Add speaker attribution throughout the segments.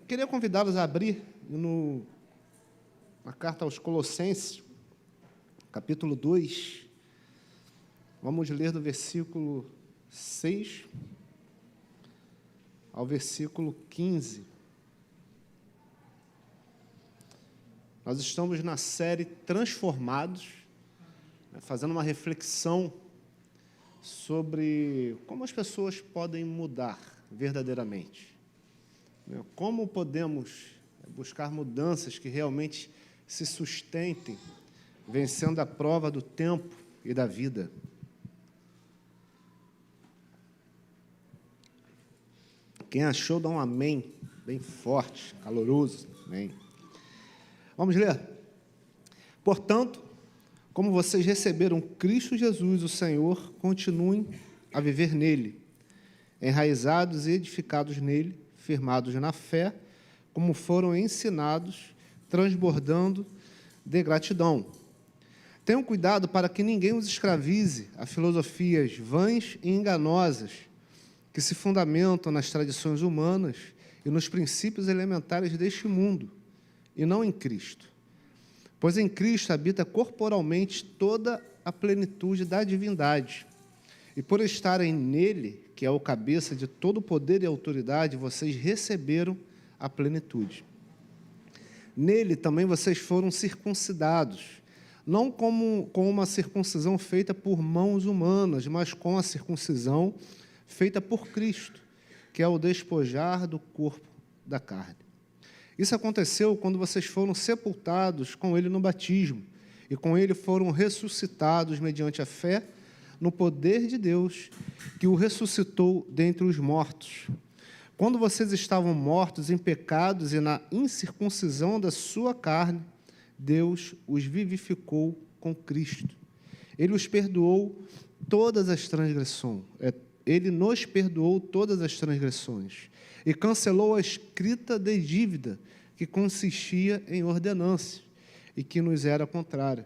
Speaker 1: Queria convidá-los a abrir na carta aos Colossenses, capítulo 2. Vamos ler do versículo 6 ao versículo 15. Nós estamos na série Transformados, fazendo uma reflexão sobre como as pessoas podem mudar verdadeiramente. Como podemos buscar mudanças que realmente se sustentem, vencendo a prova do tempo e da vida. Quem achou, dá um amém, bem forte, caloroso. Amém. Vamos ler? Portanto, como vocês receberam Cristo Jesus, o Senhor, continuem a viver nele, enraizados e edificados nele, firmados na fé, como foram ensinados, transbordando de gratidão. Tenham cuidado para que ninguém os escravize a filosofias vãs e enganosas, que se fundamentam nas tradições humanas e nos princípios elementares deste mundo, e não em Cristo. Pois em Cristo habita corporalmente toda a plenitude da divindade, e por estarem nele, que é o cabeça de todo o poder e autoridade, vocês receberam a plenitude. Nele também vocês foram circuncidados, não com uma circuncisão feita por mãos humanas, mas com a circuncisão feita por Cristo, que é o despojar do corpo da carne. Isso aconteceu quando vocês foram sepultados com ele no batismo, e com ele foram ressuscitados mediante a fé no poder de Deus, que o ressuscitou dentre os mortos. Quando vocês estavam mortos em pecados e na incircuncisão da sua carne, Deus os vivificou com Cristo. Ele os perdoou todas as transgressões. Ele nos perdoou todas as transgressões e cancelou a escrita de dívida que consistia em ordenanças e que nos era contrária.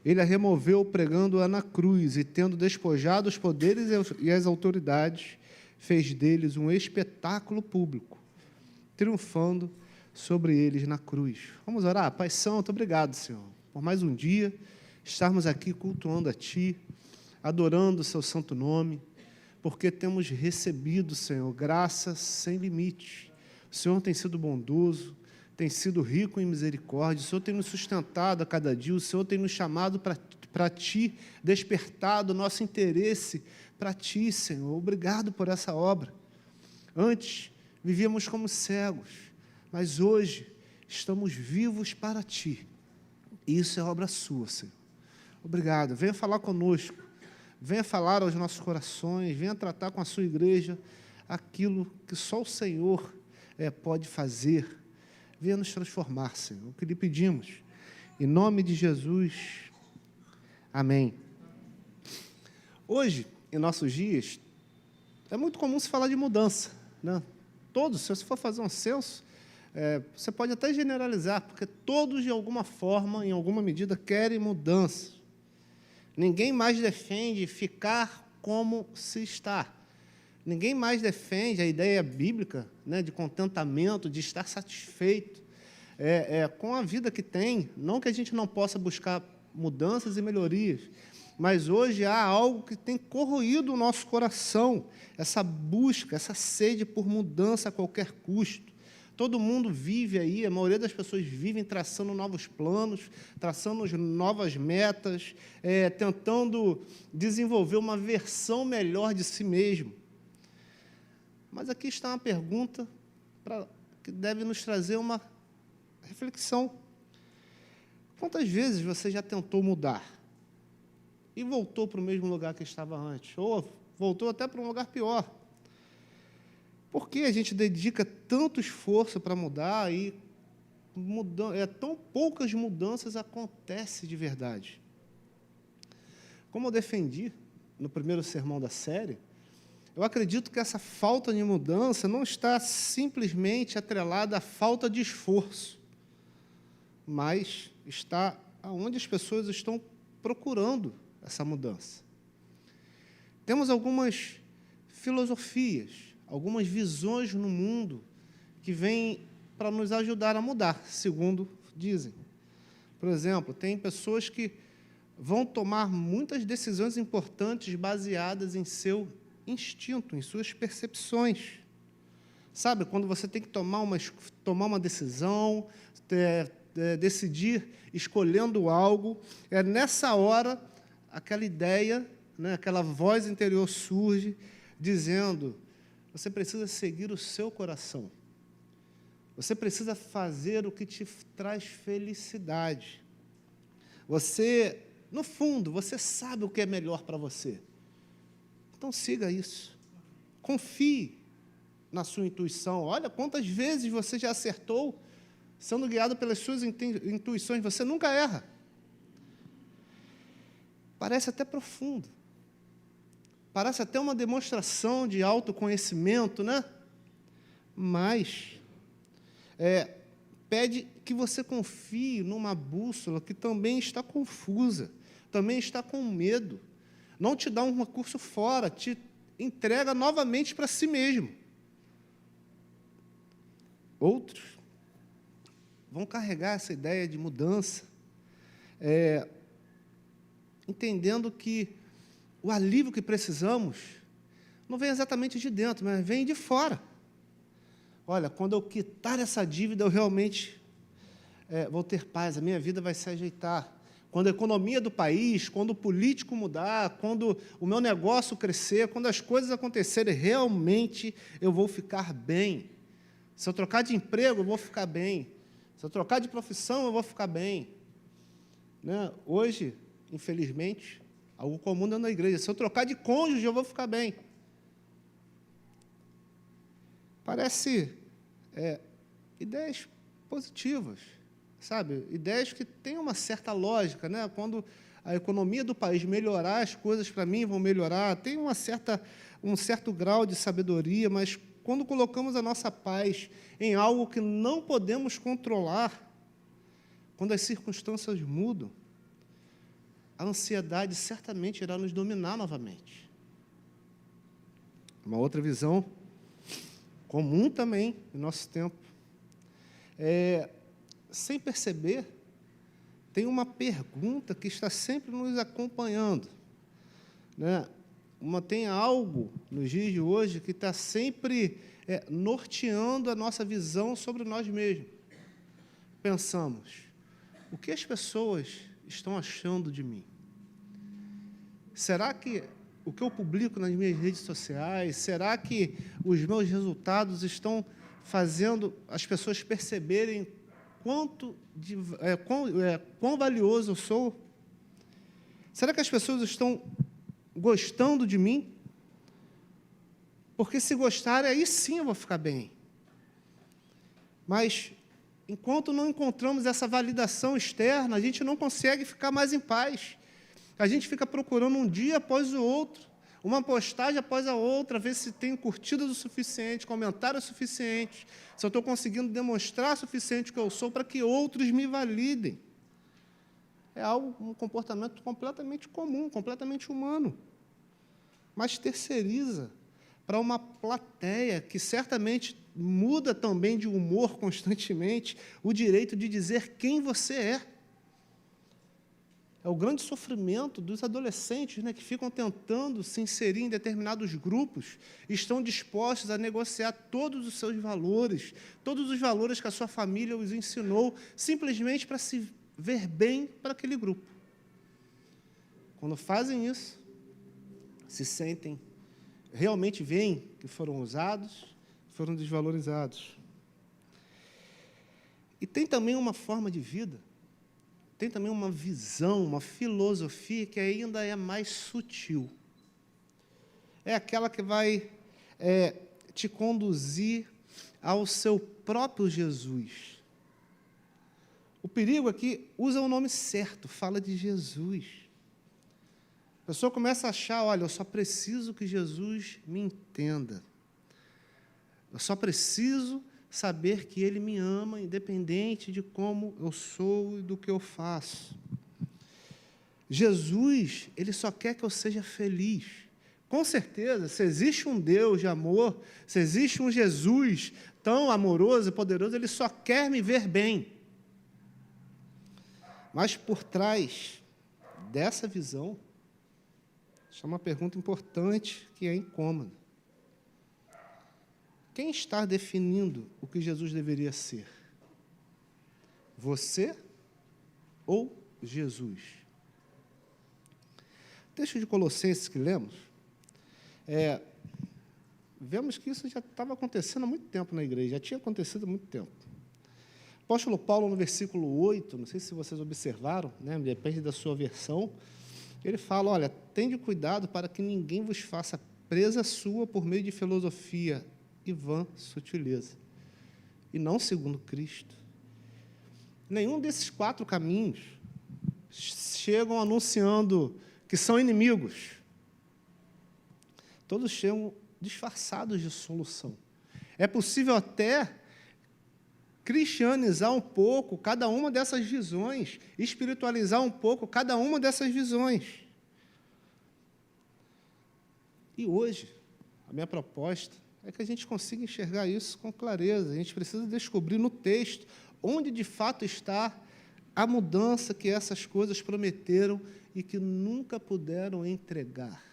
Speaker 1: Ele a removeu pregando-a na cruz e, tendo despojado os poderes e as autoridades, fez deles um espetáculo público, triunfando sobre eles na cruz. Vamos orar? Pai Santo, obrigado, Senhor, por mais um dia estarmos aqui cultuando a Ti, adorando o Seu santo nome, porque temos recebido, Senhor, graça sem limite. O Senhor tem sido bondoso, tem sido rico em misericórdia, o Senhor tem nos sustentado a cada dia, o Senhor tem nos chamado para Ti, despertado o nosso interesse para Ti, Senhor. Obrigado por essa obra. Antes, vivíamos como cegos, mas hoje estamos vivos para Ti. Isso é obra Sua, Senhor. Obrigado. Venha falar conosco, venha falar aos nossos corações, venha tratar com a Sua igreja aquilo que só o Senhor pode fazer. Venha nos transformar, Senhor, o que lhe pedimos. Em nome de Jesus, amém. Hoje, em nossos dias, é muito comum se falar de mudança, né? Todos, se você for fazer um censo, você pode até generalizar, porque todos, de alguma forma, em alguma medida, querem mudança. Ninguém mais defende ficar como se está. Ninguém mais defende a ideia bíblica, né, de contentamento, de estar satisfeito com a vida que tem. Não que a gente não possa buscar mudanças e melhorias, mas hoje há algo que tem corroído o nosso coração, essa busca, essa sede por mudança a qualquer custo. Todo mundo vive aí, a maioria das pessoas vivem traçando novos planos, traçando novas metas, tentando desenvolver uma versão melhor de si mesmo. Mas aqui está uma pergunta que deve nos trazer uma reflexão. Quantas vezes você já tentou mudar e voltou para o mesmo lugar que estava antes? Ou voltou até para um lugar pior? Por que a gente dedica tanto esforço para mudar e tão poucas mudanças acontecem de verdade? Como eu defendi no primeiro sermão da série, eu acredito que essa falta de mudança não está simplesmente atrelada à falta de esforço, mas está aonde as pessoas estão procurando essa mudança. Temos algumas filosofias, algumas visões no mundo que vêm para nos ajudar a mudar, segundo dizem. Por exemplo, tem pessoas que vão tomar muitas decisões importantes baseadas em seu instinto, em suas percepções. Sabe, quando você tem que tomar uma decisão, decidir escolhendo algo, é nessa hora aquela ideia, né, aquela voz interior surge, dizendo, você precisa seguir o seu coração. Você precisa fazer o que te traz felicidade. Você, no fundo, você sabe o que é melhor para você. Então, siga isso. Confie na sua intuição. Olha quantas vezes você já acertou, sendo guiado pelas suas intuições. Você nunca erra. Parece até profundo. Parece até uma demonstração de autoconhecimento, né? Mas pede que você confie numa bússola que também está confusa, também está com medo. Não te dá um recurso fora, te entrega novamente para si mesmo. Outros vão carregar essa ideia de mudança, entendendo que o alívio que precisamos não vem exatamente de dentro, mas vem de fora. Olha, quando eu quitar essa dívida, eu realmente vou ter paz, a minha vida vai se ajeitar. Quando a economia do país, quando o político mudar, quando o meu negócio crescer, quando as coisas acontecerem, realmente eu vou ficar bem. Se eu trocar de emprego, eu vou ficar bem. Se eu trocar de profissão, eu vou ficar bem. Né? Hoje, infelizmente, algo comum dentro da igreja. Se eu trocar de cônjuge, eu vou ficar bem. Parece ideias positivas, sabe? Ideias que têm uma certa lógica, né? Quando a economia do país melhorar, as coisas para mim vão melhorar. Tem um certo grau de sabedoria, mas quando colocamos a nossa paz em algo que não podemos controlar, quando as circunstâncias mudam, a ansiedade certamente irá nos dominar novamente. Uma outra visão comum também no nosso tempo, sem perceber, tem uma pergunta que está sempre nos acompanhando, né? Tem algo nos dias de hoje que está sempre norteando a nossa visão sobre nós mesmos. Pensamos, o que as pessoas estão achando de mim? Será que o que eu publico nas minhas redes sociais, será que os meus resultados estão fazendo as pessoas perceberem quão valioso eu sou? Será que as pessoas estão gostando de mim? Porque se gostarem, aí sim eu vou ficar bem. Mas, enquanto não encontramos essa validação externa, a gente não consegue ficar mais em paz. A gente fica procurando um dia após o outro, uma postagem após a outra, ver se tem curtidas o suficiente, comentários suficientes, se eu estou conseguindo demonstrar o suficiente que eu sou para que outros me validem. É um comportamento completamente comum, completamente humano. Mas terceiriza para uma plateia que certamente muda também de humor constantemente o direito de dizer quem você é. É o grande sofrimento dos adolescentes, né, que ficam tentando se inserir em determinados grupos, estão dispostos a negociar todos os seus valores, todos os valores que a sua família os ensinou, simplesmente para se ver bem para aquele grupo. Quando fazem isso, se sentem, realmente veem que foram usados, foram desvalorizados. E tem também uma forma de vida, tem também uma visão, uma filosofia que ainda é mais sutil. É aquela que vai te conduzir ao seu próprio Jesus. O perigo é que usa o nome certo, fala de Jesus. A pessoa começa a achar, olha, eu só preciso que Jesus me entenda. Eu só preciso saber que Ele me ama, independente de como eu sou e do que eu faço. Jesus, Ele só quer que eu seja feliz. Com certeza, se existe um Deus de amor, se existe um Jesus tão amoroso e poderoso, ele só quer me ver bem. Mas por trás dessa visão, está uma pergunta importante que é incômoda. Quem está definindo o que Jesus deveria ser? Você ou Jesus? O texto de Colossenses que lemos, vemos que isso já estava acontecendo há muito tempo na igreja, já tinha acontecido há muito tempo. O apóstolo Paulo, no versículo 8, não sei se vocês observaram, né, depende da sua versão, ele fala, olha, tende cuidado para que ninguém vos faça presa sua por meio de filosofia e vã sutileza, e não segundo Cristo. Nenhum desses 4 caminhos chegam anunciando que são inimigos. Todos chegam disfarçados de solução. É possível até cristianizar um pouco cada uma dessas visões, espiritualizar um pouco cada uma dessas visões. E hoje, a minha proposta é que a gente consiga enxergar isso com clareza. A gente precisa descobrir no texto onde de fato está a mudança que essas coisas prometeram e que nunca puderam entregar.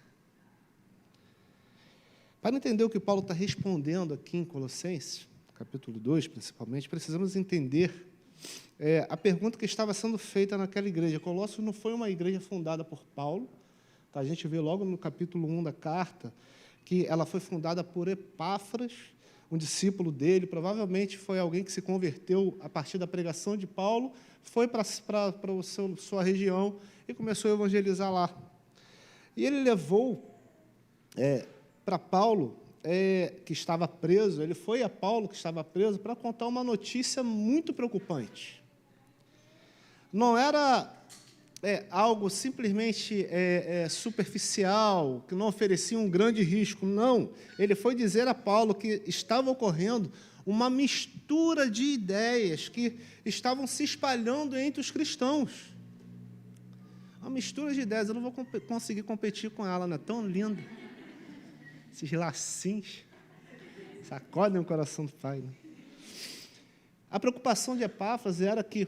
Speaker 1: Para entender o que Paulo está respondendo aqui em Colossenses, capítulo 2, principalmente, precisamos entender a pergunta que estava sendo feita naquela igreja. Colossos não foi uma igreja fundada por Paulo, tá? A gente vê logo no capítulo 1 da carta que ela foi fundada por Epáfras, um discípulo dele, provavelmente foi alguém que se converteu a partir da pregação de Paulo, foi para a sua região e começou a evangelizar lá. E ele levou para Paulo, que estava preso, ele foi a Paulo, que estava preso, para contar uma notícia muito preocupante. Não era algo simplesmente superficial, que não oferecia um grande risco, não. Ele foi dizer a Paulo que estava ocorrendo uma mistura de ideias que estavam se espalhando entre os cristãos. Uma mistura de ideias, eu não vou conseguir competir com ela, não é tão linda. Esses lacinhos sacodem o coração do Pai. Né? A preocupação de Epáfras era que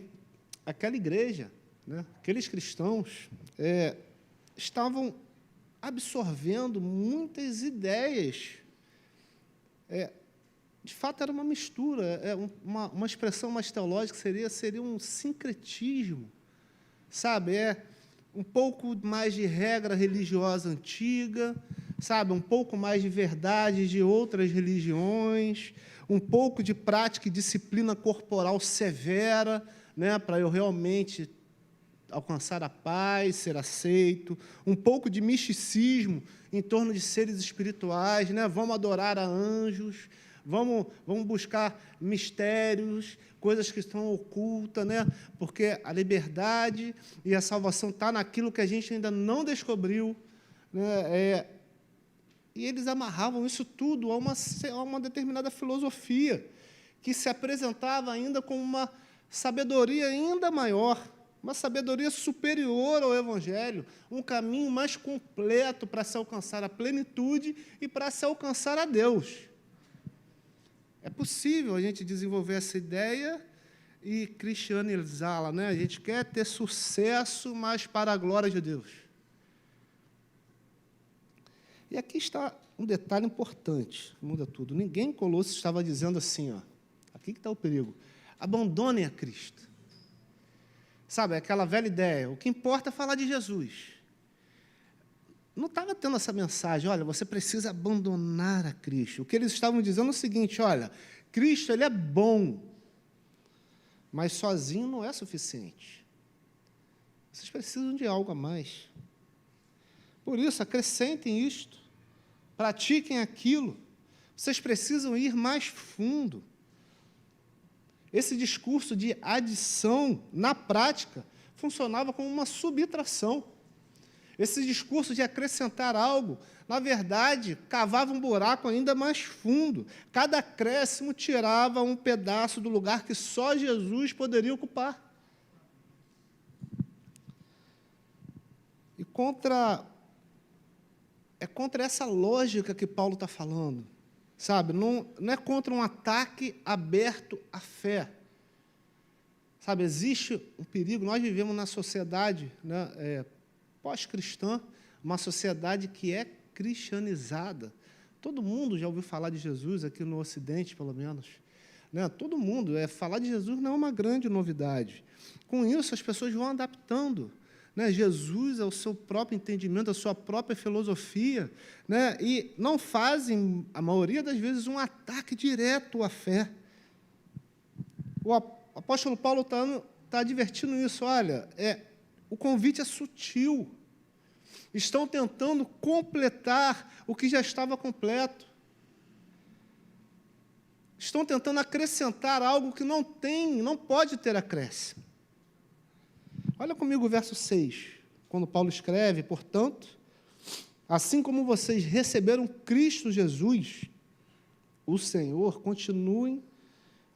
Speaker 1: aquela igreja, né, aqueles cristãos, estavam absorvendo muitas ideias. De fato, era uma mistura, uma expressão mais teológica seria um sincretismo, sabe? Um pouco mais de regra religiosa antiga, sabe? Um pouco mais de verdade de outras religiões, um pouco de prática e disciplina corporal severa, né, para eu realmente alcançar a paz, ser aceito, um pouco de misticismo em torno de seres espirituais, né? Vamos adorar a anjos, vamos buscar mistérios, coisas que estão ocultas, né? Porque a liberdade e a salvação está naquilo que a gente ainda não descobriu, né? E eles amarravam isso tudo a uma determinada filosofia, que se apresentava ainda como uma sabedoria ainda maior, uma sabedoria superior ao Evangelho, um caminho mais completo para se alcançar a plenitude e para se alcançar a Deus. É possível a gente desenvolver essa ideia e cristianizá-la, né? A gente quer ter sucesso, mas para a glória de Deus. E aqui está um detalhe importante, muda tudo. Ninguém em Colossos estava dizendo assim, aqui que está o perigo, abandonem a Cristo. Sabe, aquela velha ideia, o que importa é falar de Jesus. Não estava tendo essa mensagem, olha, você precisa abandonar a Cristo. O que eles estavam dizendo é o seguinte, olha, Cristo ele é bom, mas sozinho não é suficiente. Vocês precisam de algo a mais. Por isso, acrescentem isto, pratiquem aquilo. Vocês precisam ir mais fundo. Esse discurso de adição, na prática, funcionava como uma subtração. Esse discurso de acrescentar algo, na verdade, cavava um buraco ainda mais fundo. Cada acréscimo tirava um pedaço do lugar que só Jesus poderia ocupar. E contra essa lógica que Paulo está falando. sabe? Não é contra um ataque aberto à fé. Sabe, existe um perigo, nós vivemos na sociedade, né, pós-cristã, uma sociedade que é cristianizada. Todo mundo já ouviu falar de Jesus, aqui no Ocidente, pelo menos. Né? Todo mundo, falar de Jesus não é uma grande novidade. Com isso, as pessoas vão adaptando. Né? Jesus é o seu próprio entendimento, a sua própria filosofia, né? E não fazem, a maioria das vezes, um ataque direto à fé. O apóstolo Paulo está advertindo isso. Olha, o convite é sutil. Estão tentando completar o que já estava completo. Estão tentando acrescentar algo que não tem, não pode ter acréscimo. Olha comigo o verso 6, quando Paulo escreve: portanto, assim como vocês receberam Cristo Jesus, o Senhor, continuem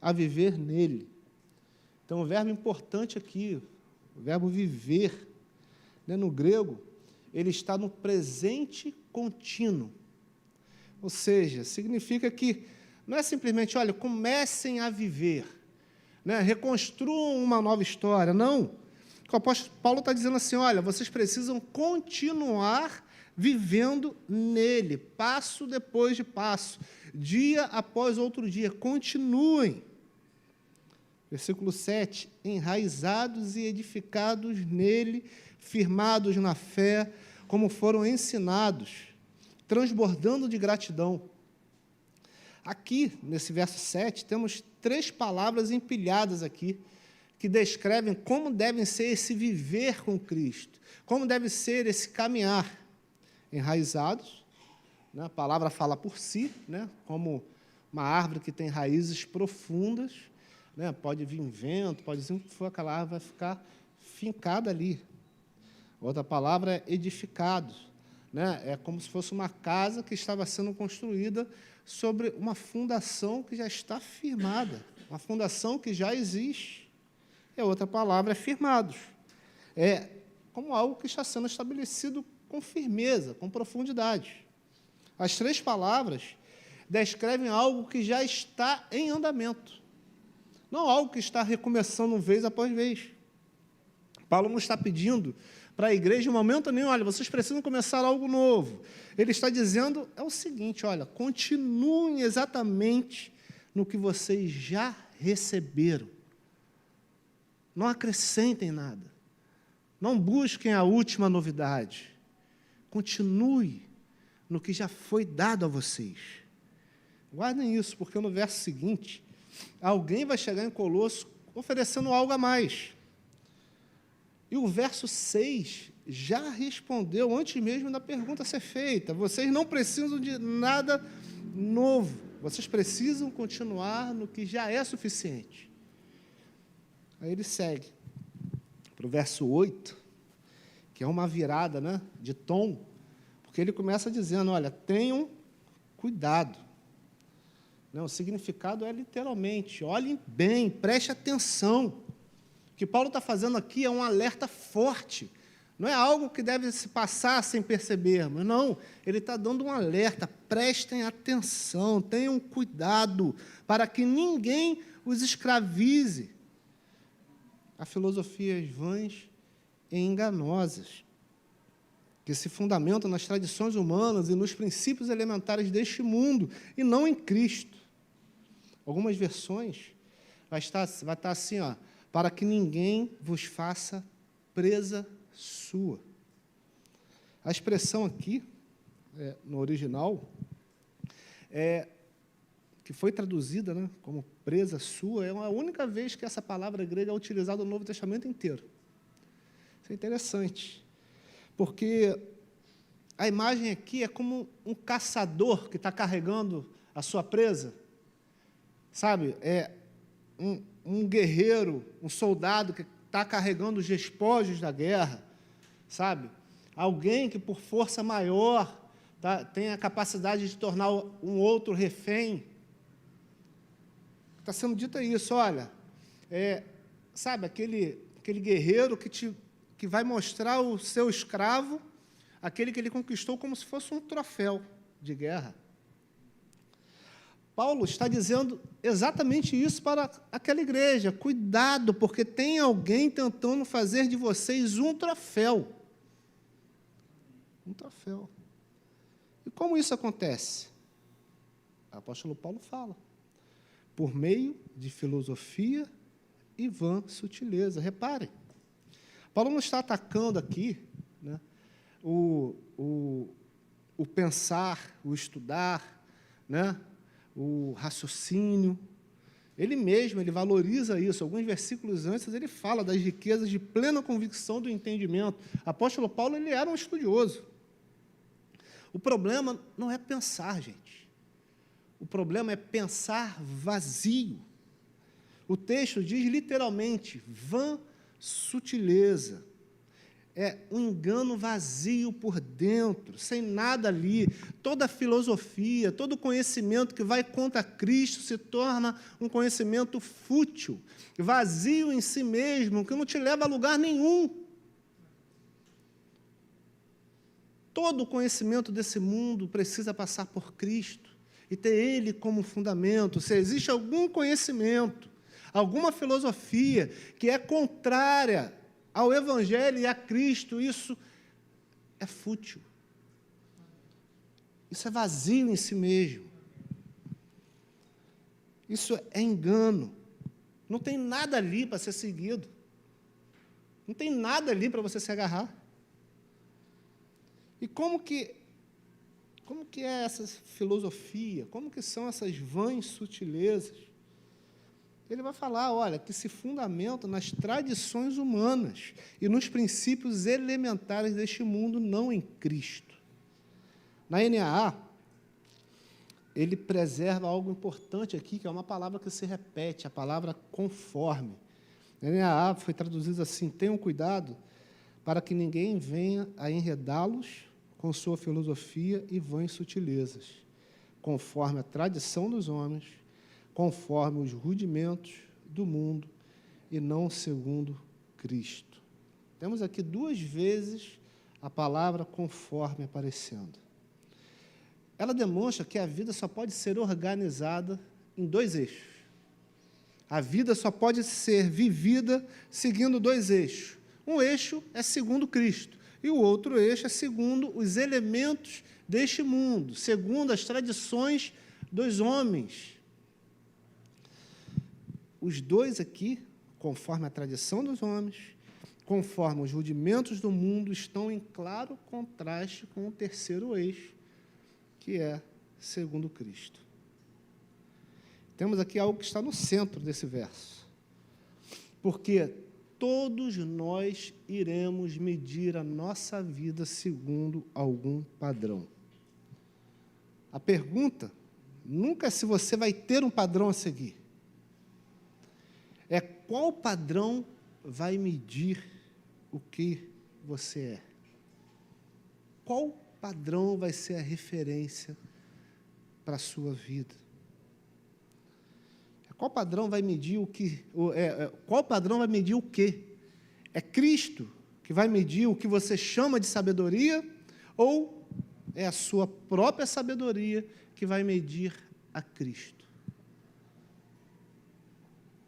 Speaker 1: a viver nele. Então, o verbo importante aqui, o verbo viver, né, no grego, ele está no presente contínuo. Ou seja, significa que não é simplesmente, olha, comecem a viver, né, reconstruam uma nova história. Não. O apóstolo Paulo está dizendo assim, olha, vocês precisam continuar vivendo nele, passo depois de passo, dia após outro dia. Continuem. Versículo 7, enraizados e edificados nele, firmados na fé, como foram ensinados, transbordando de gratidão. Aqui, nesse verso 7, temos 3 palavras empilhadas aqui, que descrevem como deve ser esse viver com Cristo, como deve ser esse caminhar. Enraizados, né, a palavra fala por si, né, como uma árvore que tem raízes profundas, né, pode vir vento, pode vir o que for, aquela árvore vai ficar fincada ali. Outra palavra é edificado, né, é como se fosse uma casa que estava sendo construída sobre uma fundação que já está firmada, uma fundação que já existe. E a outra palavra é firmados, é como algo que está sendo estabelecido com firmeza, com profundidade. As 3 palavras descrevem algo que já está em andamento, não algo que está recomeçando vez após vez. Paulo não está pedindo para a igreja, em momento nenhum, olha, vocês precisam começar algo novo. Ele está dizendo o seguinte, olha, continuem exatamente no que vocês já receberam. Não acrescentem nada. Não busquem a última novidade. Continue no que já foi dado a vocês. Guardem isso, porque no verso seguinte, alguém vai chegar em Colosso oferecendo algo a mais. E o verso 6 já respondeu antes mesmo da pergunta ser feita. Vocês não precisam de nada novo. Vocês precisam continuar no que já é suficiente. Aí ele segue para o verso 8, que é uma virada, né, de tom, porque ele começa dizendo, olha, tenham cuidado. Não, o significado é literalmente, olhem bem, preste atenção. O que Paulo está fazendo aqui é um alerta forte. Não é algo que deve se passar sem percebermos, não. Ele está dando um alerta, prestem atenção, tenham cuidado, para que ninguém os escravize a filosofias vãs e enganosas, que se fundamentam nas tradições humanas e nos princípios elementares deste mundo, e não em Cristo. Algumas versões vai estar assim, ó, para que ninguém vos faça presa sua. A expressão aqui, no original, que foi traduzida, né, como presa sua, é a única vez que essa palavra grega é utilizada no Novo Testamento inteiro. Isso é interessante, porque a imagem aqui é como um caçador que está carregando a sua presa, sabe? É um guerreiro, um soldado que está carregando os despojos da guerra, sabe? Alguém que, por força maior, tem a capacidade de tornar um outro refém. Está sendo dito isso, olha, sabe, aquele guerreiro que vai mostrar o seu escravo, aquele que ele conquistou como se fosse um troféu de guerra. Paulo está dizendo exatamente isso para aquela igreja. Cuidado, porque tem alguém tentando fazer de vocês um troféu. Um troféu. E como isso acontece? O apóstolo Paulo fala. Por meio de filosofia e vã sutileza. Reparem, Paulo não está atacando aqui, né, o pensar, o estudar, né, o raciocínio. Ele mesmo, ele valoriza isso. Alguns versículos antes, ele fala das riquezas de plena convicção do entendimento. O apóstolo Paulo, ele era um estudioso. O problema não é pensar, gente. O problema é pensar vazio. O texto diz literalmente, vã sutileza. É um engano vazio por dentro, sem nada ali. Toda a filosofia, todo o conhecimento que vai contra Cristo se torna um conhecimento fútil, vazio em si mesmo, que não te leva a lugar nenhum. Todo o conhecimento desse mundo precisa passar por Cristo e ter Ele como fundamento. Se existe algum conhecimento, alguma filosofia que é contrária ao Evangelho e a Cristo, isso é fútil. Isso é vazio em si mesmo. Isso é engano. Não tem nada ali para ser seguido. Não tem nada ali para você se agarrar. E como que é essa filosofia? Como que são essas vãs sutilezas? Ele vai falar, olha, que se fundamenta nas tradições humanas e nos princípios elementares deste mundo, não em Cristo. Na NAA, ele preserva algo importante aqui, que é uma palavra que se repete, a palavra conforme. Na NAA foi traduzido assim, tenham cuidado para que ninguém venha a enredá-los com sua filosofia e vãs sutilezas, conforme a tradição dos homens, conforme os rudimentos do mundo e não segundo Cristo. Temos aqui 2 vezes a palavra conforme aparecendo. Ela demonstra que a vida só pode ser organizada em 2 eixos. A vida só pode ser vivida seguindo 2 eixos. Um eixo é segundo Cristo e o outro eixo é segundo os elementos deste mundo, segundo as tradições dos homens. Os 2 aqui, conforme a tradição dos homens, conforme os rudimentos do mundo, estão em claro contraste com o 3º eixo, que é segundo Cristo. Temos aqui algo que está no centro desse verso. Porque todos nós iremos medir a nossa vida segundo algum padrão. A pergunta nunca é se você vai ter um padrão a seguir. É qual padrão vai medir o que você é. Qual padrão vai ser a referência para a sua vida? Qual padrão vai medir o que? Qual padrão vai medir o quê? É Cristo que vai medir o que você chama de sabedoria ou é a sua própria sabedoria que vai medir a Cristo?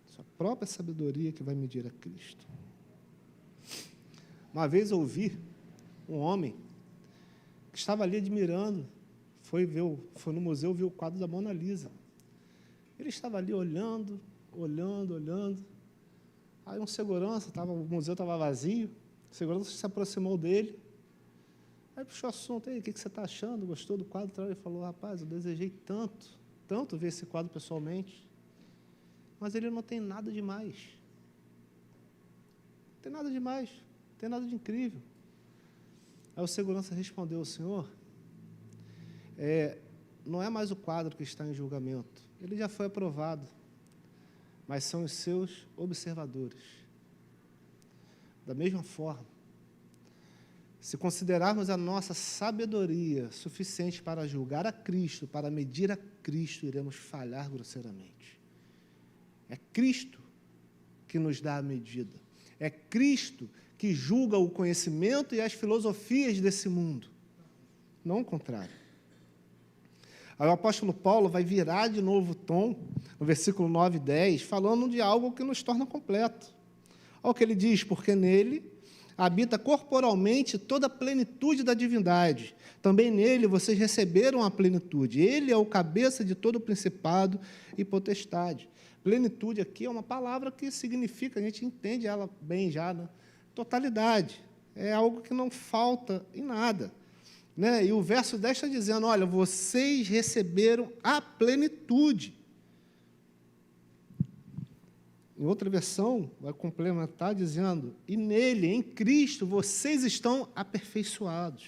Speaker 1: Sua própria sabedoria que vai medir a Cristo. Uma vez ouvi um homem que estava ali admirando, foi no museu, viu o quadro da Mona Lisa. Ele estava ali olhando. Aí um segurança, o museu estava vazio, o segurança se aproximou dele. Aí puxou o assunto, aí, o que você está achando? Gostou do quadro? Ele falou, rapaz, eu desejei tanto ver esse quadro pessoalmente, mas ele não tem nada demais. Não tem nada demais, não tem nada de incrível. Aí o segurança respondeu, senhor, não é mais o quadro que está em julgamento, ele já foi aprovado, mas são os seus observadores. Da mesma forma, se considerarmos a nossa sabedoria suficiente para julgar a Cristo, para medir a Cristo, iremos falhar grosseiramente. É Cristo que nos dá a medida. É Cristo que julga o conhecimento e as filosofias desse mundo, não o contrário. Aí o apóstolo Paulo vai virar de novo o tom, no versículo 9 e 10, falando de algo que nos torna completo. Olha o que ele diz: porque nele habita corporalmente toda a plenitude da divindade. Também nele vocês receberam a plenitude. Ele é o cabeça de todo o principado e potestade. Plenitude aqui é uma palavra que significa, a gente entende ela bem já, né? Totalidade. É algo que não falta em nada. Né? E o verso 10 está dizendo, olha, vocês receberam a plenitude. Em outra versão, vai complementar dizendo, e nele, em Cristo, vocês estão aperfeiçoados.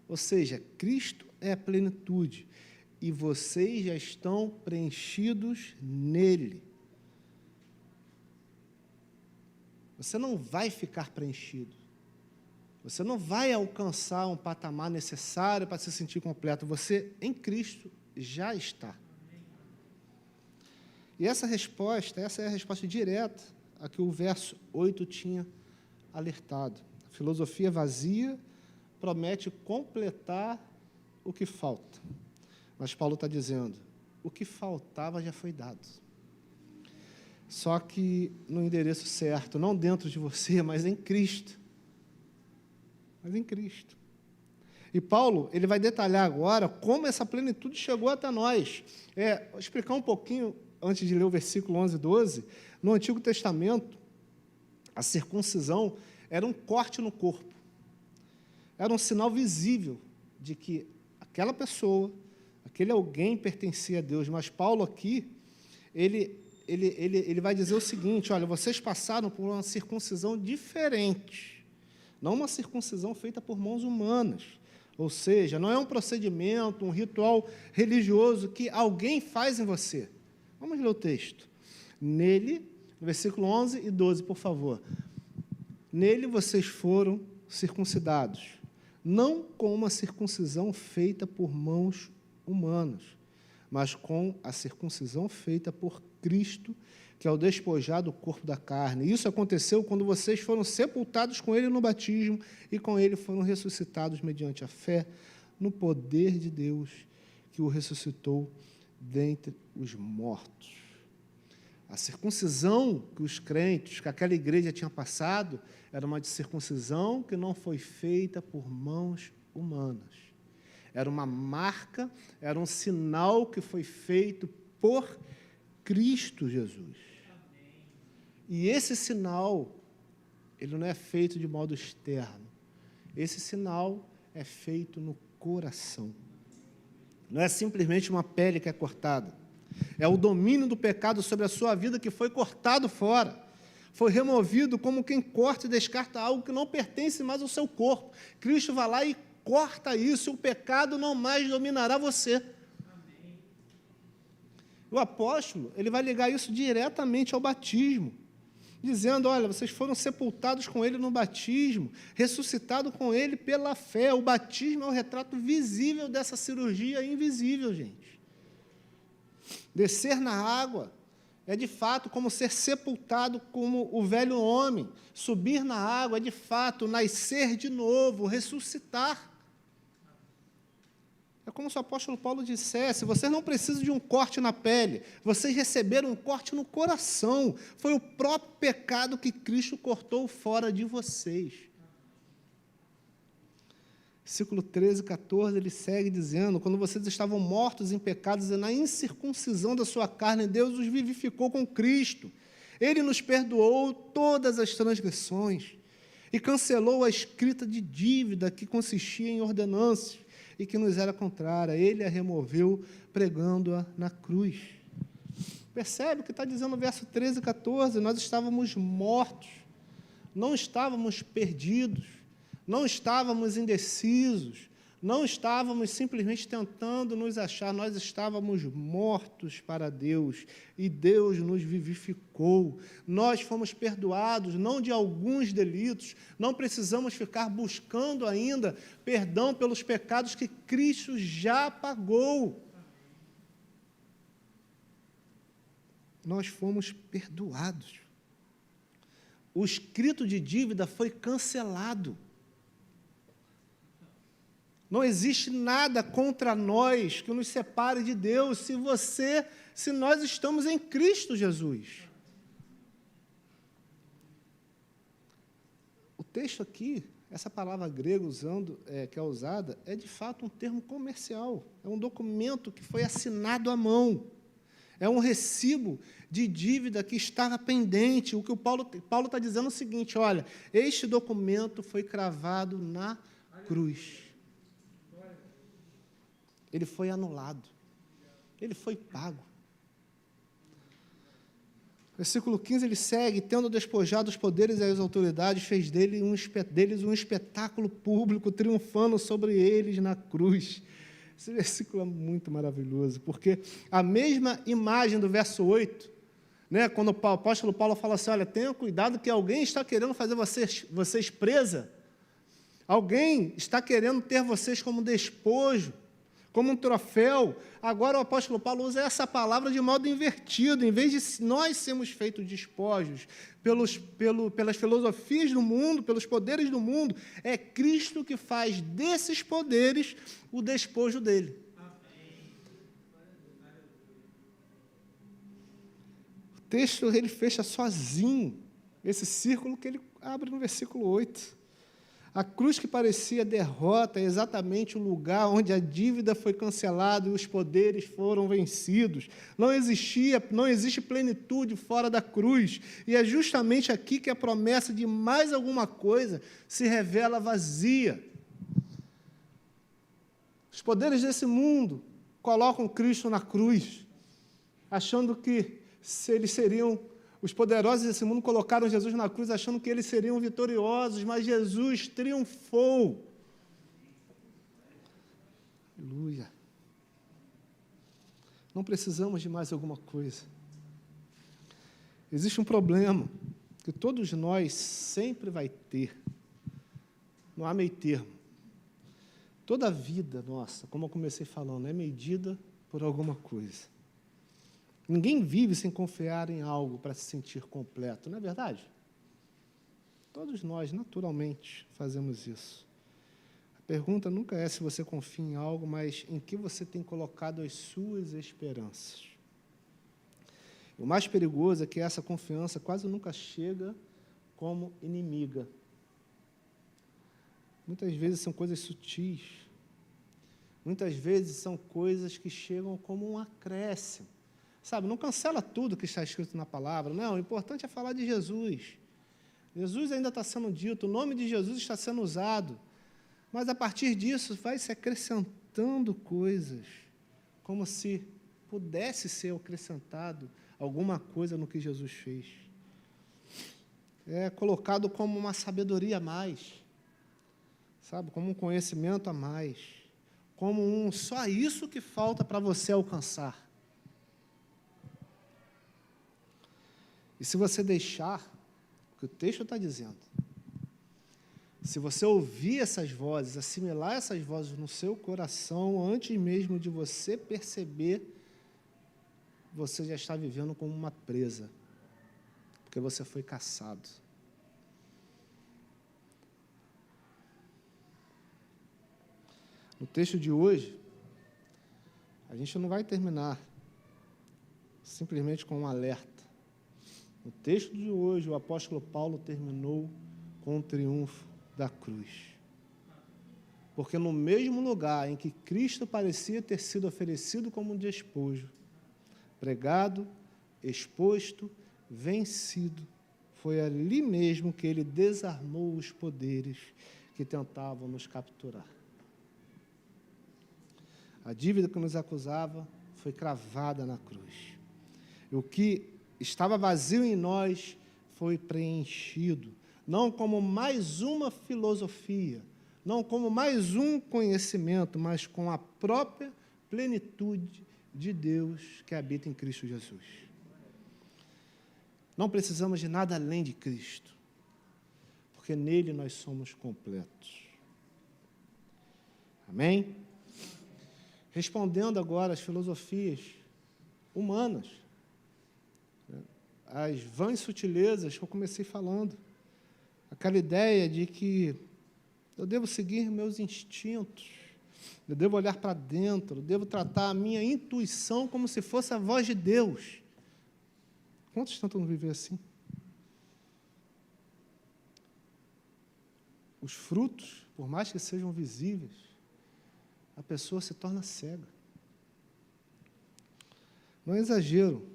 Speaker 1: Ou seja, Cristo é a plenitude, e vocês já estão preenchidos nele. Você não vai ficar preenchido. Você não vai alcançar um patamar necessário para se sentir completo. Você, em Cristo, já está. E essa é a resposta direta a que o verso 8 tinha alertado. A filosofia vazia promete completar o que falta. Mas Paulo está dizendo, o que faltava já foi dado. Só que no endereço certo, não dentro de você, mas em Cristo. Mas em Cristo. E Paulo, ele vai detalhar agora como essa plenitude chegou até nós. Vou explicar um pouquinho, antes de ler o versículo 11 e 12, no Antigo Testamento, a circuncisão era um corte no corpo. Era um sinal visível de que aquela pessoa, aquele alguém pertencia a Deus. Mas Paulo aqui, ele vai dizer o seguinte, olha, vocês passaram por uma circuncisão diferente. Não uma circuncisão feita por mãos humanas. Ou seja, não é um procedimento, um ritual religioso que alguém faz em você. Vamos ler o texto. Nele, versículo 11 e 12, por favor. Nele vocês foram circuncidados, não com uma circuncisão feita por mãos humanas, mas com a circuncisão feita por Cristo, que é o despojar do corpo da carne. Isso aconteceu quando vocês foram sepultados com Ele no batismo e com Ele foram ressuscitados mediante a fé no poder de Deus que o ressuscitou dentre os mortos. A circuncisão que os crentes, que aquela igreja tinha passado, era uma circuncisão que não foi feita por mãos humanas. Era uma marca, era um sinal que foi feito por Cristo Jesus. E esse sinal, ele não é feito de modo externo. Esse sinal é feito no coração. Não é simplesmente uma pele que é cortada. É o domínio do pecado sobre a sua vida que foi cortado fora. Foi removido como quem corta e descarta algo que não pertence mais ao seu corpo. Cristo vai lá e corta isso, e o pecado não mais dominará você. O apóstolo, ele vai ligar isso diretamente ao batismo, dizendo, olha, vocês foram sepultados com Ele no batismo, ressuscitados com Ele pela fé. O batismo é o retrato visível dessa cirurgia invisível, gente. Descer na água é, de fato, como ser sepultado como o velho homem. Subir na água é, de fato, nascer de novo, ressuscitar. É como se o apóstolo Paulo dissesse, vocês não precisam de um corte na pele, vocês receberam um corte no coração. Foi o próprio pecado que Cristo cortou fora de vocês. Versículo 13 e 14, ele segue dizendo, quando vocês estavam mortos em pecados e na incircuncisão da sua carne, Deus os vivificou com Cristo. Ele nos perdoou todas as transgressões e cancelou a escrita de dívida que consistia em ordenanças e que nos era contrária. Ele a removeu, pregando-a na cruz. Percebe o que está dizendo no verso 13 e 14? Nós estávamos mortos, não estávamos perdidos, não estávamos indecisos, não estávamos simplesmente tentando nos achar, nós estávamos mortos para Deus, e Deus nos vivificou. Nós fomos perdoados, não de alguns delitos, não precisamos ficar buscando ainda perdão pelos pecados que Cristo já pagou. Nós fomos perdoados. O escrito de dívida foi cancelado. Não existe nada contra nós que nos separe de Deus se nós estamos em Cristo Jesus. O texto aqui, essa palavra grega que é usada, é de fato um termo comercial. É um documento que foi assinado à mão. É um recibo de dívida que estava pendente. O que o Paulo está dizendo é o seguinte: olha, este documento foi cravado na cruz. Ele foi anulado. Ele foi pago. Versículo 15, ele segue: tendo despojado os poderes e as autoridades, fez deles um espetáculo público, triunfando sobre eles na cruz. Esse versículo é muito maravilhoso, porque a mesma imagem do verso 8, né, quando o apóstolo Paulo fala assim: olha, tenha cuidado que alguém está querendo fazer vocês presa, alguém está querendo ter vocês como despojo, como um troféu. Agora o apóstolo Paulo usa essa palavra de modo invertido. Em vez de nós sermos feitos despojos pelas filosofias do mundo, pelos poderes do mundo, é Cristo que faz desses poderes o despojo dele. O texto ele fecha sozinho esse círculo que ele abre no versículo 8. A cruz que parecia derrota é exatamente o lugar onde a dívida foi cancelada e os poderes foram vencidos. Não existe plenitude fora da cruz. E é justamente aqui que a promessa de mais alguma coisa se revela vazia. Os poderes desse mundo colocam Cristo na cruz, achando que eles seriam... Os poderosos desse mundo colocaram Jesus na cruz achando que eles seriam vitoriosos, mas Jesus triunfou. Aleluia. Não precisamos de mais alguma coisa. Existe um problema que todos nós sempre vai ter. Não há meio termo. Toda a vida nossa, como eu comecei falando, é medida por alguma coisa. Ninguém vive sem confiar em algo para se sentir completo, não é verdade? Todos nós, naturalmente, fazemos isso. A pergunta nunca é se você confia em algo, mas em que você tem colocado as suas esperanças. O mais perigoso é que essa confiança quase nunca chega como inimiga. Muitas vezes são coisas sutis. Muitas vezes são coisas que chegam como um acréscimo. Sabe, não cancela tudo que está escrito na palavra. Não, o importante é falar de Jesus. Jesus ainda está sendo dito, o nome de Jesus está sendo usado. Mas, a partir disso, vai se acrescentando coisas, como se pudesse ser acrescentado alguma coisa no que Jesus fez. É colocado como uma sabedoria a mais, sabe, como um conhecimento a mais, como só isso que falta para você alcançar. E se você deixar o que o texto está dizendo, se você ouvir essas vozes, assimilar essas vozes no seu coração, antes mesmo de você perceber, você já está vivendo como uma presa, porque você foi caçado. No texto de hoje, a gente não vai terminar simplesmente com um alerta. No texto de hoje, o apóstolo Paulo terminou com o triunfo da cruz. Porque no mesmo lugar em que Cristo parecia ter sido oferecido como um despojo, pregado, exposto, vencido, foi ali mesmo que ele desarmou os poderes que tentavam nos capturar. A dívida que nos acusava foi cravada na cruz. E o que estava vazio em nós foi preenchido, não como mais uma filosofia, não como mais um conhecimento, mas com a própria plenitude de Deus que habita em Cristo Jesus. Não precisamos de nada além de Cristo, porque nele nós somos completos. Amém? Respondendo agora às filosofias humanas, as vãs sutilezas que eu comecei falando, aquela ideia de que eu devo seguir meus instintos, Eu devo olhar para dentro, eu devo tratar a minha intuição como se fosse a voz de Deus. Quantos tentam viver assim? Os frutos, por mais que sejam visíveis, a pessoa se torna cega. Não é exagero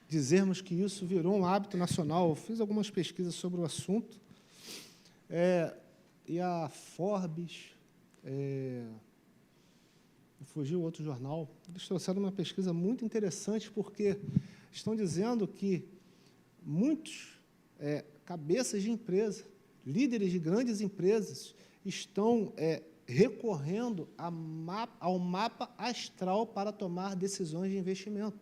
Speaker 1: dizermos que isso virou um hábito nacional. Eu fiz algumas pesquisas sobre o assunto, e a Forbes, fugiu outro jornal, eles trouxeram uma pesquisa muito interessante, porque estão dizendo que muitos cabeças de empresa, líderes de grandes empresas, estão recorrendo ao mapa astral para tomar decisões de investimento.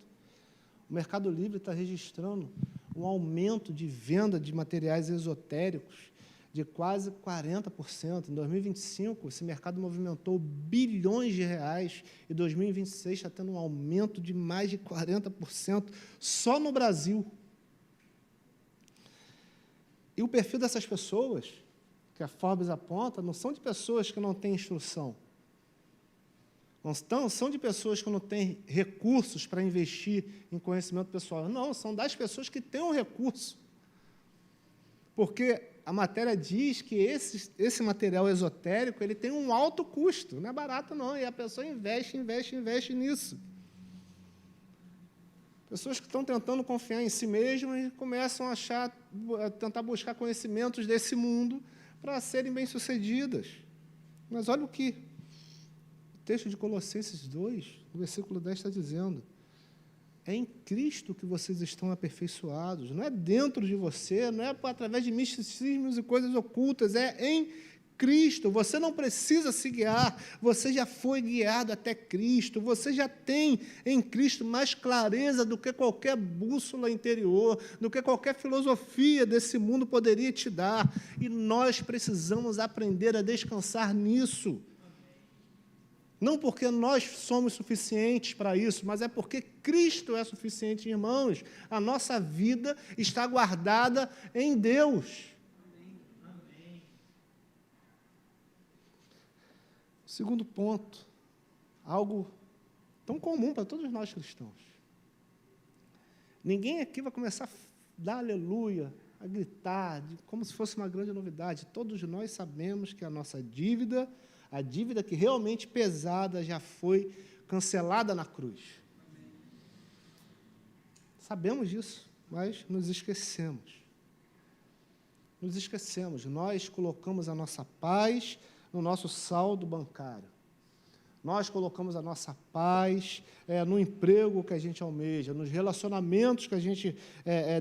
Speaker 1: O Mercado Livre está registrando um aumento de venda de materiais esotéricos de quase 40%. Em 2025, esse mercado movimentou bilhões de reais, e 2026 está tendo um aumento de mais de 40% só no Brasil. E o perfil dessas pessoas, que a Forbes aponta, não são de pessoas que não têm instrução, não são de pessoas que não têm recursos para investir em conhecimento pessoal, não, são das pessoas que têm um recurso. Porque a matéria diz que esse material esotérico ele tem um alto custo, não é barato não, e a pessoa investe nisso. Pessoas que estão tentando confiar em si mesmas e começam a tentar buscar conhecimentos desse mundo para serem bem-sucedidas. Mas olha o que o texto de Colossenses 2, no versículo 10, está dizendo. É em Cristo que vocês estão aperfeiçoados, não é dentro de você, não é através de misticismos e coisas ocultas, é em Cristo. Você não precisa se guiar, você já foi guiado até Cristo, você já tem em Cristo mais clareza do que qualquer bússola interior, do que qualquer filosofia desse mundo poderia te dar, e nós precisamos aprender a descansar nisso. Não porque nós somos suficientes para isso, mas é porque Cristo é suficiente, irmãos. A nossa vida está guardada em Deus. Amém. Segundo ponto, algo tão comum para todos nós cristãos. Ninguém aqui vai começar a dar aleluia, a gritar, como se fosse uma grande novidade. Todos nós sabemos que a nossa dívida, a dívida que realmente pesada, já foi cancelada na cruz. Amém. Sabemos disso, mas nos esquecemos. Nos esquecemos. Nós colocamos a nossa paz no nosso saldo bancário. Nós colocamos a nossa paz no emprego que a gente almeja, nos relacionamentos que a gente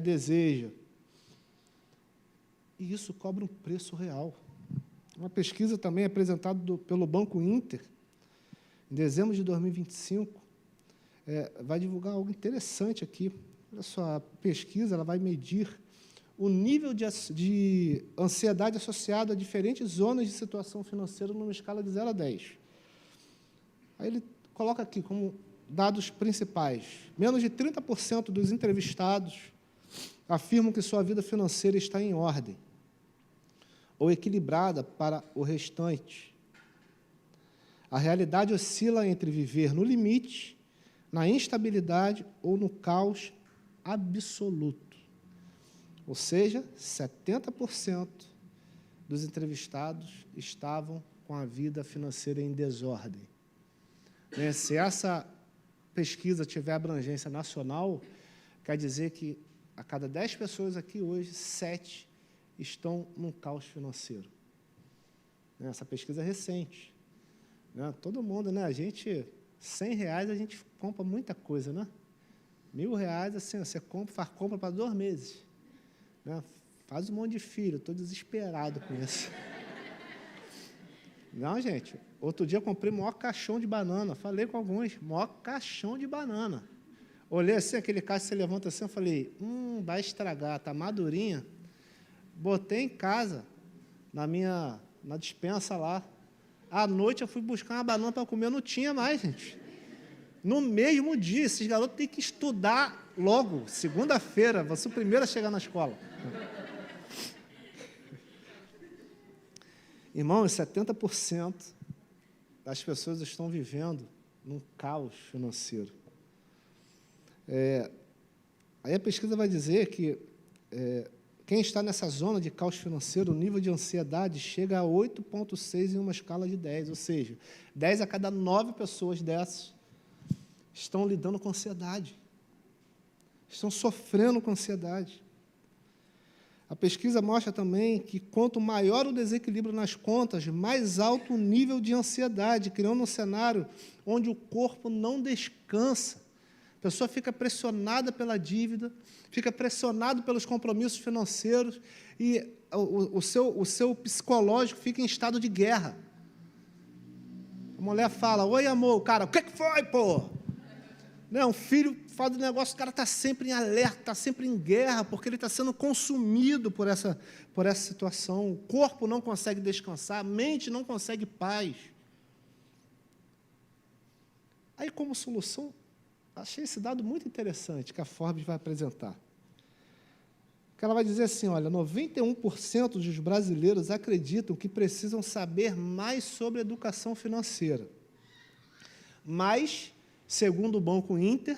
Speaker 1: deseja. E isso cobra um preço real. Uma pesquisa também apresentada pelo Banco Inter, em dezembro de 2025, vai divulgar algo interessante aqui. Olha só, a pesquisa ela vai medir o nível de ansiedade associado a diferentes zonas de situação financeira numa escala de 0 a 10. Aí ele coloca aqui como dados principais. Menos de 30% dos entrevistados afirmam que sua vida financeira está em ordem ou equilibrada para o restante. A realidade oscila entre viver no limite, na instabilidade ou no caos absoluto. Ou seja, 70% dos entrevistados estavam com a vida financeira em desordem. Se essa pesquisa tiver abrangência nacional, quer dizer que a cada 10 pessoas aqui hoje, 7 estão num caos financeiro. Essa pesquisa é recente. Todo mundo, a gente, R$100 a gente compra muita coisa, né? R$1.000, assim, você faz compra para 2 meses. Faz um monte de filho, estou desesperado com isso. Não, gente, outro dia eu comprei o maior caixão de banana, falei com alguns, maior caixão de banana. Olhei assim, aquele caixão, você levanta assim, eu falei, vai estragar, está madurinha. Botei em casa, na despensa lá. À noite eu fui buscar uma banana para comer, não tinha mais, gente. No mesmo dia, esses garotos têm que estudar logo, segunda-feira, vou ser o primeiro a chegar na escola. Irmãos, 70% as pessoas estão vivendo num caos financeiro. Aí a pesquisa vai dizer que quem está nessa zona de caos financeiro, o nível de ansiedade chega a 8,6 em uma escala de 10, ou seja, 10 a cada 9 pessoas dessas estão lidando com ansiedade, estão sofrendo com ansiedade. A pesquisa mostra também que quanto maior o desequilíbrio nas contas, mais alto o nível de ansiedade, criando um cenário onde o corpo não descansa. A pessoa fica pressionada pela dívida, fica pressionado pelos compromissos financeiros e o seu psicológico fica em estado de guerra. A mulher fala: oi, amor, cara, o que foi, pô? Um filho fala do negócio, o cara está sempre em alerta, está sempre em guerra, porque ele está sendo consumido por essa situação. O corpo não consegue descansar, a mente não consegue paz. Aí, como solução, achei esse dado muito interessante que a Forbes vai apresentar. Que ela vai dizer assim, olha, 91% dos brasileiros acreditam que precisam saber mais sobre educação financeira. Mas, segundo o Banco Inter,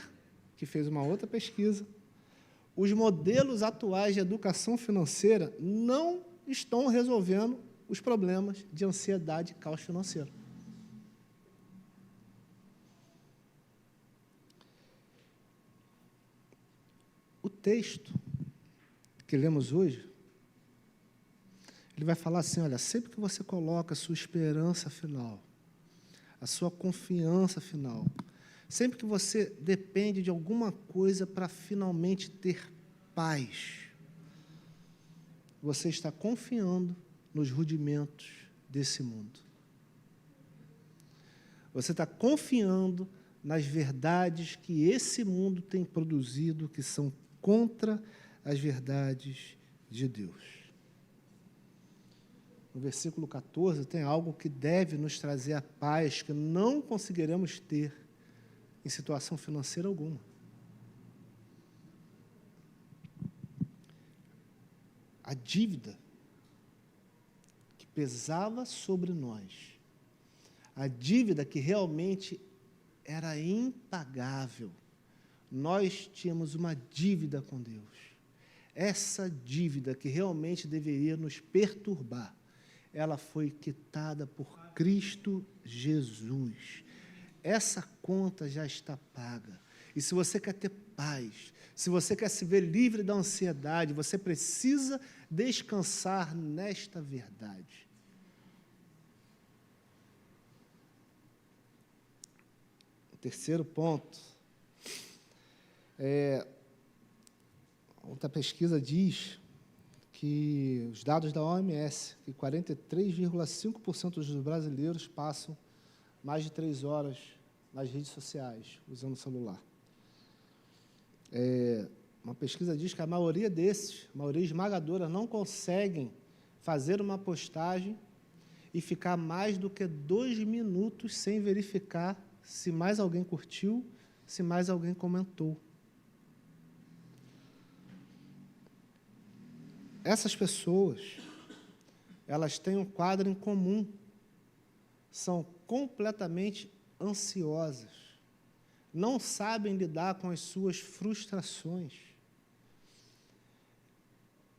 Speaker 1: que fez uma outra pesquisa, os modelos atuais de educação financeira não estão resolvendo os problemas de ansiedade e caos financeiro. O texto que lemos hoje, ele vai falar assim, olha, sempre que você coloca a sua esperança final, a sua confiança final, sempre que você depende de alguma coisa para finalmente ter paz, você está confiando nos rudimentos desse mundo. Você está confiando nas verdades que esse mundo tem produzido, que são contra as verdades de Deus. No versículo 14, tem algo que deve nos trazer a paz que não conseguiremos ter em situação financeira alguma. A dívida que pesava sobre nós, a dívida que realmente era impagável. Nós tínhamos uma dívida com Deus. Essa dívida que realmente deveria nos perturbar, ela foi quitada por Cristo Jesus. Essa conta já está paga. E se você quer ter paz, se você quer se ver livre da ansiedade, você precisa descansar nesta verdade. O terceiro ponto, outra pesquisa diz que os dados da OMS, que 43,5% dos brasileiros passam mais de 3 horas nas redes sociais, usando o celular. Uma pesquisa diz que a maioria desses, a maioria esmagadora, não conseguem fazer uma postagem e ficar mais do que 2 minutos sem verificar se mais alguém curtiu, se mais alguém comentou. Essas pessoas, elas têm um quadro em comum, são completamente ansiosas, não sabem lidar com as suas frustrações.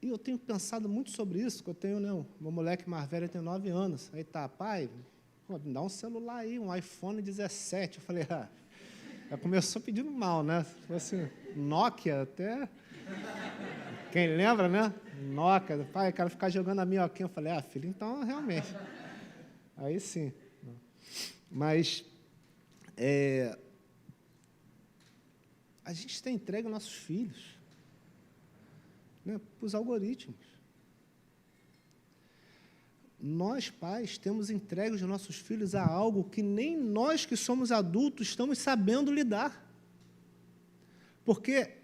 Speaker 1: E eu tenho pensado muito sobre isso, porque eu tenho, meu moleque mais velho tem 9 anos, aí tá, pai, me dá um celular aí, um iPhone 17, eu falei, já começou pedindo mal, né? Se fosse Nokia até, quem lembra, né? Nokia, pai, eu quero ficar jogando a minhoquinha, eu falei, filho, então, realmente, aí sim. Mas, a gente tem entregue nossos filhos, né, para os algoritmos. Nós, pais, temos entregue os nossos filhos a algo que nem nós que somos adultos estamos sabendo lidar. Porque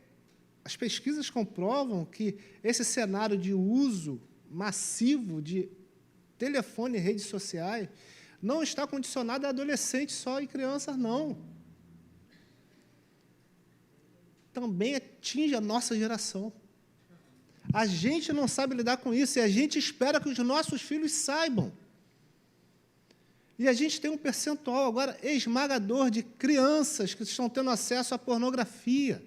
Speaker 1: as pesquisas comprovam que esse cenário de uso massivo de telefone e redes sociais não está condicionado a adolescentes só e crianças, não. Também atinge a nossa geração. A gente não sabe lidar com isso e a gente espera que os nossos filhos saibam. E a gente tem um percentual agora esmagador de crianças que estão tendo acesso à pornografia.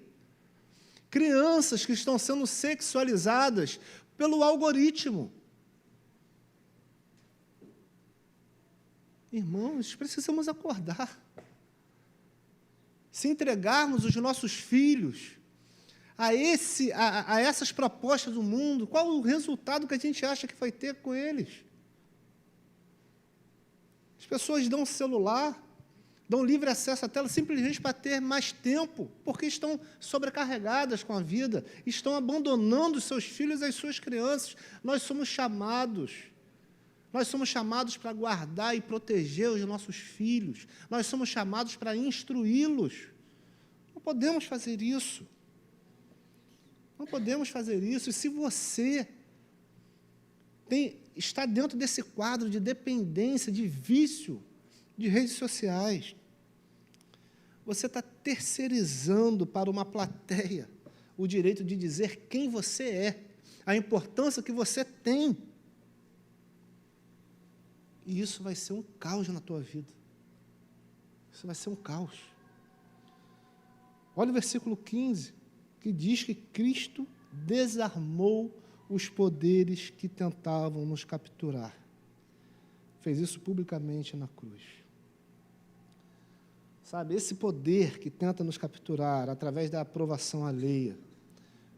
Speaker 1: Crianças que estão sendo sexualizadas pelo algoritmo. Irmãos, precisamos acordar. Se entregarmos os nossos filhos a essas propostas do mundo, qual o resultado que a gente acha que vai ter com eles? As pessoas dão celular, dão livre acesso à tela simplesmente para ter mais tempo, porque estão sobrecarregadas com a vida, estão abandonando os seus filhos e as suas crianças. Nós somos chamados para guardar e proteger os nossos filhos, nós somos chamados para instruí-los. Não podemos fazer isso. Não podemos fazer isso. E se você está dentro desse quadro de dependência, de vício de redes sociais, você está terceirizando para uma plateia o direito de dizer quem você é, a importância que você tem. E isso vai ser um caos na tua vida. Isso vai ser um caos. Olha o versículo 15, que diz que Cristo desarmou os poderes que tentavam nos capturar. Fez isso publicamente na cruz. Sabe, esse poder que tenta nos capturar através da aprovação alheia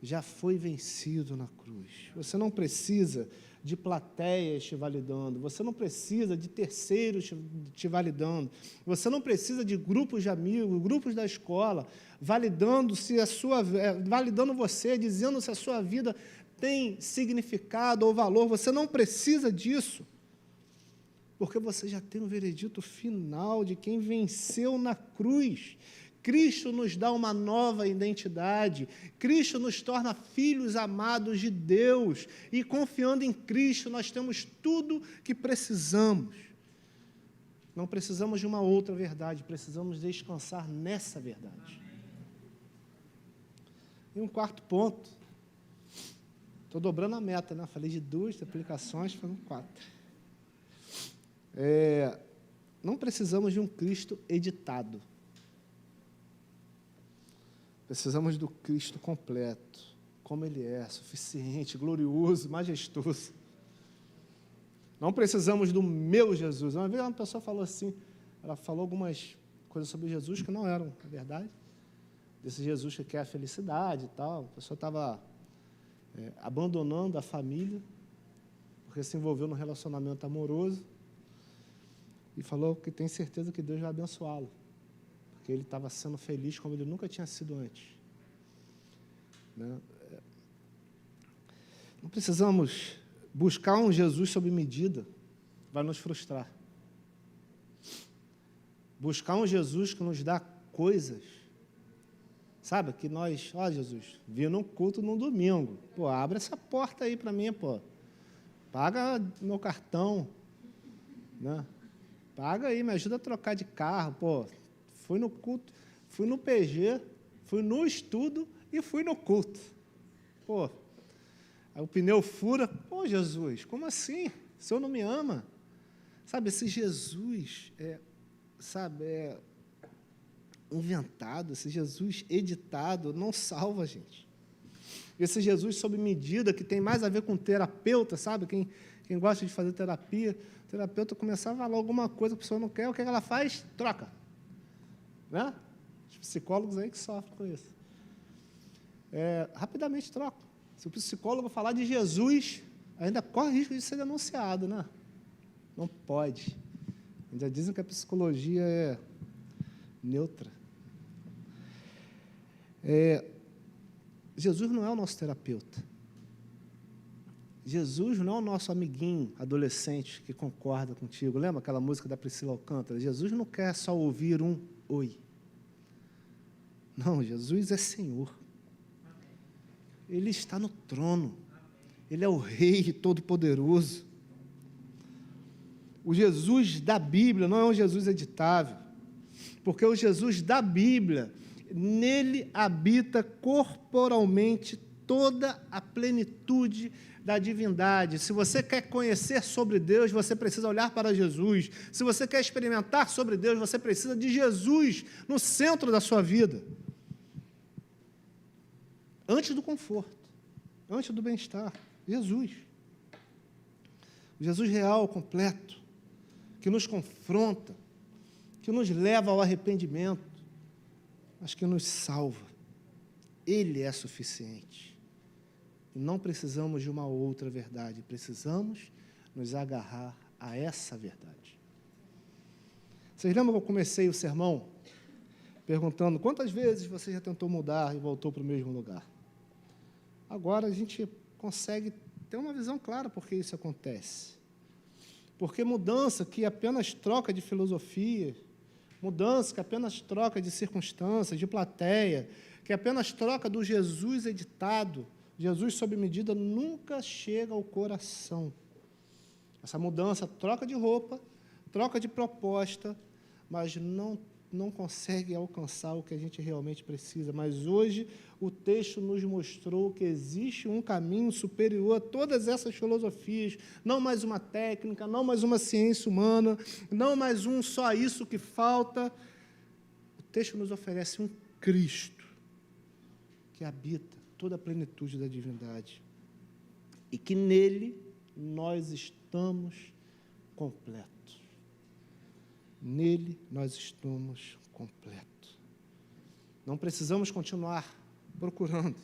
Speaker 1: já foi vencido na cruz. Você não precisa de plateias te validando, você não precisa de terceiros te validando, você não precisa de grupos de amigos, grupos da escola, validando você, dizendo se a sua vida tem significado ou valor. Você não precisa disso, porque você já tem o veredito final de quem venceu na cruz. Cristo nos dá uma nova identidade, Cristo nos torna filhos amados de Deus, e confiando em Cristo nós temos tudo que precisamos. Não precisamos de uma outra verdade, precisamos descansar nessa verdade. E um quarto ponto, estou dobrando a meta, né? Falei de 2 aplicações, foram 4. Não precisamos de um Cristo editado. Precisamos do Cristo completo, como Ele é, suficiente, glorioso, majestoso. Não precisamos do meu Jesus. Uma vez uma pessoa falou assim, ela falou algumas coisas sobre Jesus que não eram a verdade, desse Jesus que quer a felicidade e tal. A pessoa estava abandonando a família, porque se envolveu num relacionamento amoroso, e falou que tem certeza que Deus vai abençoá-lo, porque ele estava sendo feliz como ele nunca tinha sido antes. Né? Não precisamos buscar um Jesus sob medida, vai nos frustrar. Buscar um Jesus que nos dá coisas, sabe, que nós, Jesus, vim num culto num domingo, abre essa porta aí para mim, paga meu cartão, né? Paga aí, me ajuda a trocar de carro, fui no culto, fui no PG, fui no estudo e fui no culto. Aí o pneu fura, Jesus, como assim? O Senhor não me ama? Sabe, esse Jesus inventado, esse Jesus editado, não salva a gente. Esse Jesus sob medida, que tem mais a ver com terapeuta, sabe? Quem gosta de fazer terapia, o terapeuta começar a falar alguma coisa que a pessoa não quer, o que ela faz? Troca. Né? Os psicólogos aí que sofrem com isso. Rapidamente troca. Se o psicólogo falar de Jesus, ainda corre risco de ser denunciado, né? Não pode. Ainda dizem que a psicologia é neutra. Jesus não é o nosso terapeuta. Jesus não é o nosso amiguinho adolescente que concorda contigo. Lembra aquela música da Priscila Alcântara? Jesus não quer só ouvir um oi. Não, Jesus é Senhor. Ele está no trono. Ele é o Rei Todo-Poderoso. O Jesus da Bíblia não é um Jesus editável, porque o Jesus da Bíblia, nele habita corporalmente toda a plenitude da divindade. Se você quer conhecer sobre Deus, você precisa olhar para Jesus. Se você quer experimentar sobre Deus, você precisa de Jesus no centro da sua vida. Antes do conforto, antes do bem-estar, Jesus. Jesus real, completo, que nos confronta, que nos leva ao arrependimento, mas que nos salva. Ele é suficiente. E não precisamos de uma outra verdade, precisamos nos agarrar a essa verdade. Vocês lembram que eu comecei o sermão perguntando quantas vezes você já tentou mudar e voltou para o mesmo lugar? Agora a gente consegue ter uma visão clara por que isso acontece. Porque mudança que apenas troca de filosofia, mudança que apenas troca de circunstâncias, de plateia, que apenas troca do Jesus editado, Jesus sob medida, nunca chega ao coração. Essa mudança troca de roupa, troca de proposta, mas não consegue alcançar o que a gente realmente precisa. Mas hoje o texto nos mostrou que existe um caminho superior a todas essas filosofias, não mais uma técnica, não mais uma ciência humana, não mais um só isso que falta. O texto nos oferece um Cristo que habita toda a plenitude da divindade e que nele nós estamos completos. Nele nós estamos completos. Não precisamos continuar procurando,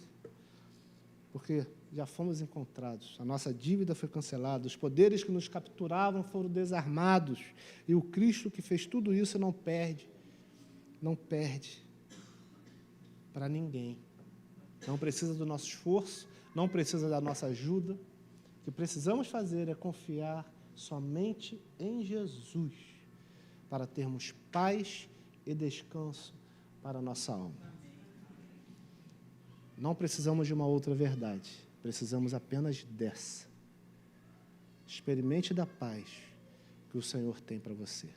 Speaker 1: porque já fomos encontrados, a nossa dívida foi cancelada, os poderes que nos capturavam foram desarmados, e o Cristo que fez tudo isso não perde para ninguém. Não precisa do nosso esforço, não precisa da nossa ajuda. O que precisamos fazer é confiar somente em Jesus, para termos paz e descanso para a nossa alma. Não precisamos de uma outra verdade, precisamos apenas dessa. Experimente da paz que o Senhor tem para você.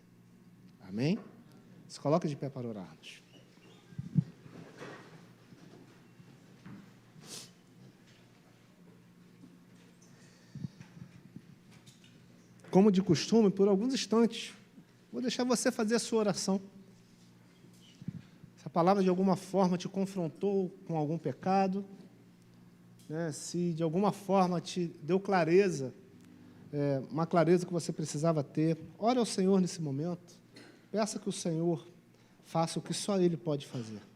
Speaker 1: Amém? Se coloque de pé para orarmos. Como de costume, por alguns instantes, vou deixar você fazer a sua oração. Se a palavra de alguma forma te confrontou com algum pecado, né, se de alguma forma te deu clareza, uma clareza que você precisava ter, ore ao Senhor nesse momento. Peça que o Senhor faça o que só Ele pode fazer.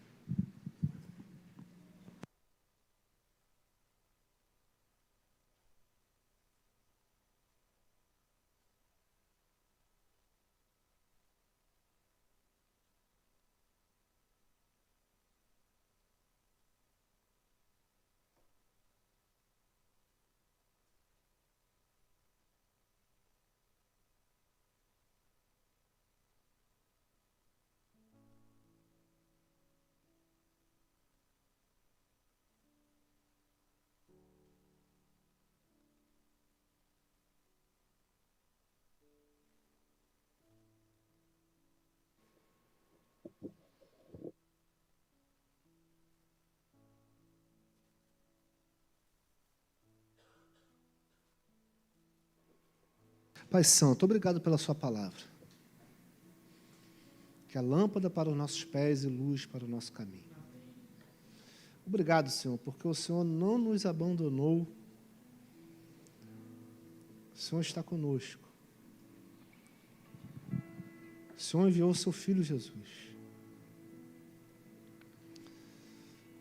Speaker 1: Pai Santo, obrigado pela sua palavra, que é lâmpada para os nossos pés e luz para o nosso caminho. Obrigado, Senhor, porque o Senhor não nos abandonou, o Senhor está conosco. O Senhor enviou o seu Filho Jesus.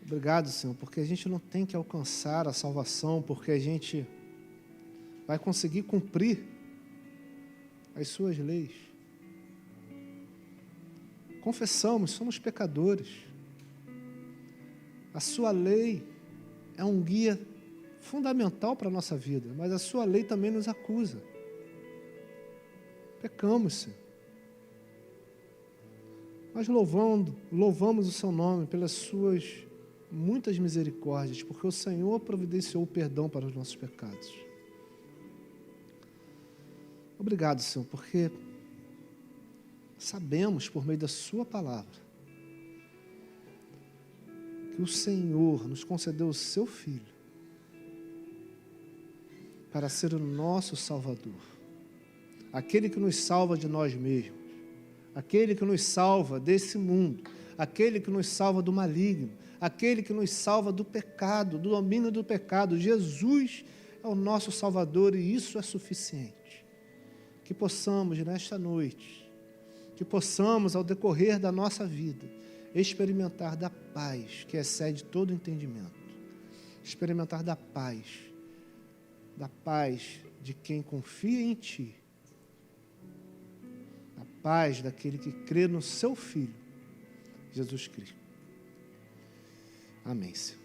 Speaker 1: Obrigado, Senhor, porque a gente não tem que alcançar a salvação, porque a gente vai conseguir cumprir as suas leis. Confessamos, somos pecadores. A sua lei é um guia fundamental para a nossa vida, mas a sua lei também nos acusa. Pecamos, Senhor. Nós louvamos o seu nome pelas suas muitas misericórdias, porque o Senhor providenciou o perdão para os nossos pecados. Obrigado, Senhor, porque sabemos, por meio da sua palavra, que o Senhor nos concedeu o seu Filho para ser o nosso Salvador, aquele que nos salva de nós mesmos, aquele que nos salva desse mundo, aquele que nos salva do maligno, aquele que nos salva do pecado, do domínio do pecado. Jesus é o nosso Salvador e isso é suficiente. Que possamos, nesta noite, que possamos, ao decorrer da nossa vida, experimentar da paz que excede todo entendimento, experimentar da paz de quem confia em Ti, a paz daquele que crê no Seu Filho, Jesus Cristo. Amém, Senhor.